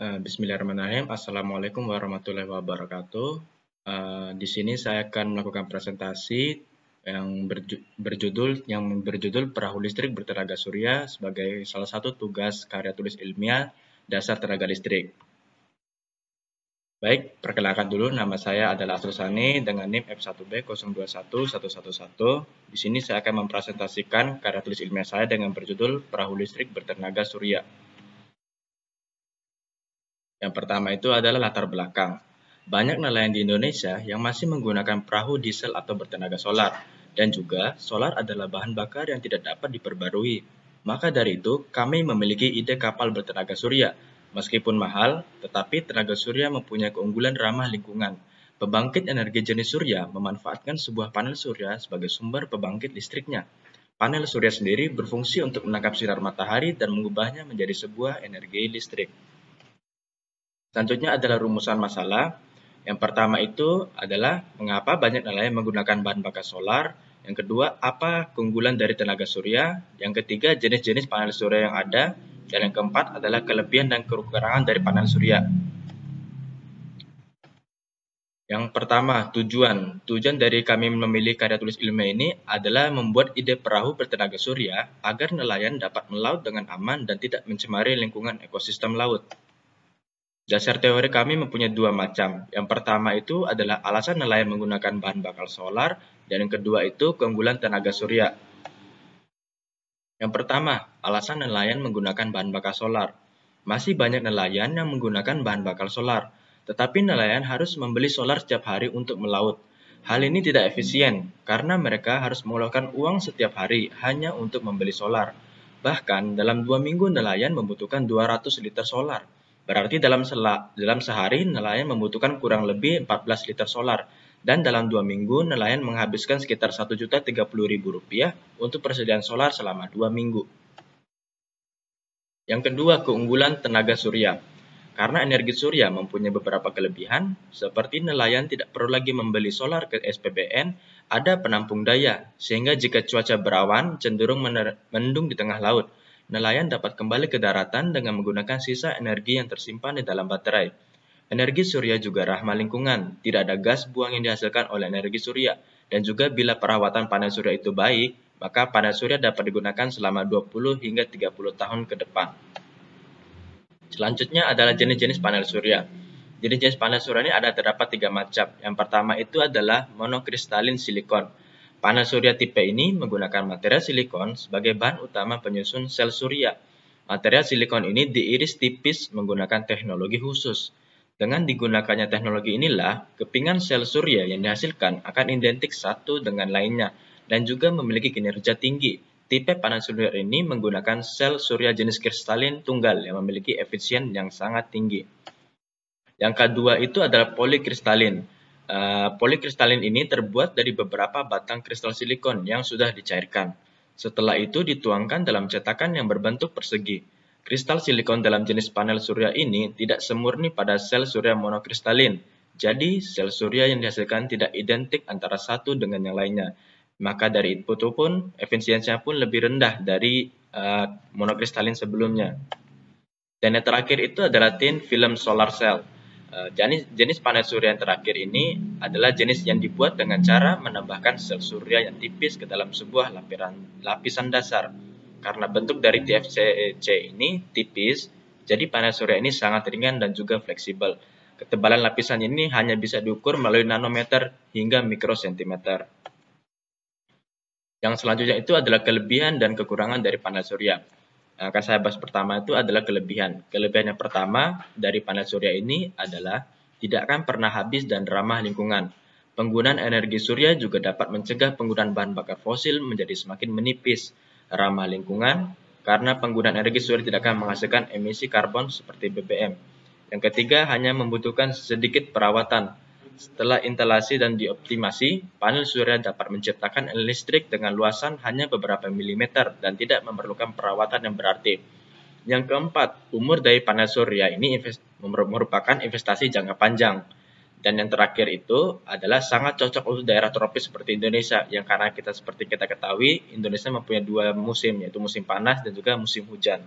Bismillahirrahmanirrahim. Assalamualaikum warahmatullahi wabarakatuh. Di sini saya akan melakukan presentasi yang berjudul Perahu Listrik Bertenaga Surya sebagai salah satu tugas karya tulis ilmiah dasar tenaga listrik. Baik, perkenalkan dulu, nama saya adalah Asrul Sani dengan NIM F1B021111. Di sini saya akan mempresentasikan karya tulis ilmiah saya dengan berjudul Perahu Listrik Bertenaga Surya. Yang pertama itu adalah latar belakang. Banyak nelayan di Indonesia yang masih menggunakan perahu diesel atau bertenaga solar. Dan juga, solar adalah bahan bakar yang tidak dapat diperbarui. Maka dari itu, kami memiliki ide kapal bertenaga surya. Meskipun mahal, tetapi tenaga surya mempunyai keunggulan ramah lingkungan. Pembangkit energi jenis surya memanfaatkan sebuah panel surya sebagai sumber pembangkit listriknya. Panel surya sendiri berfungsi untuk menangkap sinar matahari dan mengubahnya menjadi sebuah energi listrik. Selanjutnya adalah rumusan masalah. Yang pertama itu adalah mengapa banyak nelayan menggunakan bahan bakar solar. Yang kedua, apa keunggulan dari tenaga surya. Yang ketiga, jenis-jenis panel surya yang ada. Dan yang keempat adalah kelebihan dan kekurangan dari panel surya. Yang pertama, tujuan dari kami memilih karya tulis ilmiah ini adalah membuat ide perahu bertenaga surya agar nelayan dapat melaut dengan aman dan tidak mencemari lingkungan ekosistem laut. Dasar teori kami mempunyai dua macam. Yang pertama itu adalah alasan nelayan menggunakan bahan bakar solar, dan yang kedua itu keunggulan tenaga surya. Yang pertama, alasan nelayan menggunakan bahan bakar solar. Masih banyak nelayan yang menggunakan bahan bakar solar, tetapi nelayan harus membeli solar setiap hari untuk melaut. Hal ini tidak efisien, karena mereka harus mengeluarkan uang setiap hari hanya untuk membeli solar. Bahkan, dalam 2 minggu nelayan membutuhkan 200 liter solar. Berarti dalam sehari nelayan membutuhkan kurang lebih 14 liter solar. Dan dalam 2 minggu nelayan menghabiskan sekitar Rp1.030.000 untuk persediaan solar selama 2 minggu. Yang kedua, keunggulan tenaga surya. Karena energi surya mempunyai beberapa kelebihan, seperti nelayan tidak perlu lagi membeli solar ke SPBN, ada penampung daya, sehingga jika cuaca berawan cenderung mendung di tengah laut, nelayan dapat kembali ke daratan dengan menggunakan sisa energi yang tersimpan di dalam baterai. Energi surya juga ramah lingkungan, tidak ada gas buang yang dihasilkan oleh energi surya, dan juga bila perawatan panel surya itu baik, maka panel surya dapat digunakan selama 20 hingga 30 tahun ke depan. Selanjutnya adalah jenis-jenis panel surya. Jenis-jenis panel surya ini terdapat 3 macam. Yang pertama itu adalah monokristalin silikon. Panel surya tipe ini menggunakan material silikon sebagai bahan utama penyusun sel surya. Material silikon ini diiris tipis menggunakan teknologi khusus. Dengan digunakannya teknologi inilah, kepingan sel surya yang dihasilkan akan identik satu dengan lainnya dan juga memiliki kinerja tinggi. Tipe panel surya ini menggunakan sel surya jenis kristalin tunggal yang memiliki efisien yang sangat tinggi. Yang kedua itu adalah polikristalin. Polikristalin ini terbuat dari beberapa batang kristal silikon yang sudah dicairkan. Setelah itu dituangkan dalam cetakan yang berbentuk persegi. Kristal silikon dalam jenis panel surya ini tidak semurni pada sel surya monokristalin. Jadi, sel surya yang dihasilkan tidak identik antara satu dengan yang lainnya. Maka dari itu pun, efisiensinya pun lebih rendah dari monokristalin sebelumnya. Dan yang terakhir itu adalah thin film solar cell. Jenis panel surya yang terakhir ini adalah jenis yang dibuat dengan cara menambahkan sel surya yang tipis ke dalam sebuah lapisan dasar. Karena bentuk dari TFCC ini tipis, jadi panel surya ini sangat ringan dan juga fleksibel. Ketebalan lapisan ini hanya bisa diukur melalui nanometer hingga mikrosentimeter. Yang selanjutnya itu adalah kelebihan dan kekurangan dari panel surya. Yang akan saya bahas pertama itu adalah kelebihan. Kelebihan yang pertama dari panel surya ini adalah tidak akan pernah habis dan ramah lingkungan. Penggunaan energi surya juga dapat mencegah penggunaan bahan bakar fosil menjadi semakin menipis. Ramah lingkungan karena penggunaan energi surya tidak akan menghasilkan emisi karbon seperti BBM. Yang ketiga, hanya membutuhkan sedikit perawatan. Setelah instalasi dan dioptimasi, panel surya dapat menciptakan listrik dengan luasan hanya beberapa milimeter dan tidak memerlukan perawatan yang berarti. Yang keempat, umur dari panel surya ini merupakan investasi jangka panjang. Dan yang terakhir itu adalah sangat cocok untuk daerah tropis seperti Indonesia, yang karena seperti kita ketahui, Indonesia mempunyai 2 musim, yaitu musim panas dan juga musim hujan.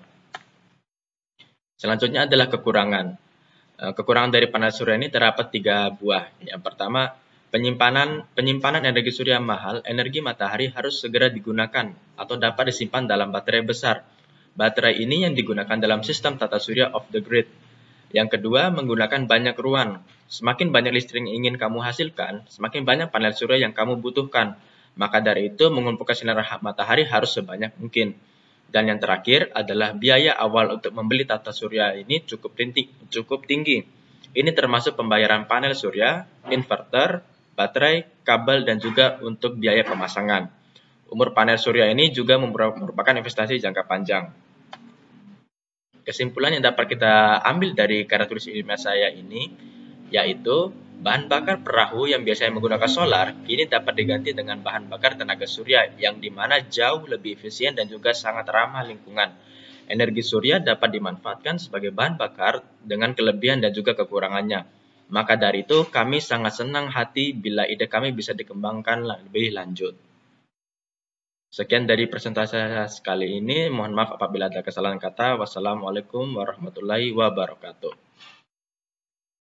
Selanjutnya adalah kekurangan. Kekurangan dari panel surya ini terdapat 3 buah. Yang pertama, penyimpanan energi surya mahal. Energi matahari harus segera digunakan atau dapat disimpan dalam baterai besar. Baterai ini yang digunakan dalam sistem tata surya off the grid. Yang kedua, menggunakan banyak ruang. Semakin banyak listrik yang ingin kamu hasilkan, semakin banyak panel surya yang kamu butuhkan. Maka dari itu, mengumpulkan sinar matahari harus sebanyak mungkin. Dan yang terakhir adalah biaya awal untuk membeli tata surya ini cukup tinggi. Ini termasuk pembayaran panel surya, inverter, baterai, kabel, dan juga untuk biaya pemasangan. Umur panel surya ini juga merupakan investasi jangka panjang. Kesimpulan yang dapat kita ambil dari karya tulis ilmiah saya ini, yaitu bahan bakar perahu yang biasanya menggunakan solar, kini dapat diganti dengan bahan bakar tenaga surya yang dimana jauh lebih efisien dan juga sangat ramah lingkungan. Energi surya dapat dimanfaatkan sebagai bahan bakar dengan kelebihan dan juga kekurangannya. Maka dari itu, kami sangat senang hati bila ide kami bisa dikembangkan lebih lanjut. Sekian dari presentasi saya sekali ini. Mohon maaf apabila ada kesalahan kata. Wassalamualaikum warahmatullahi wabarakatuh.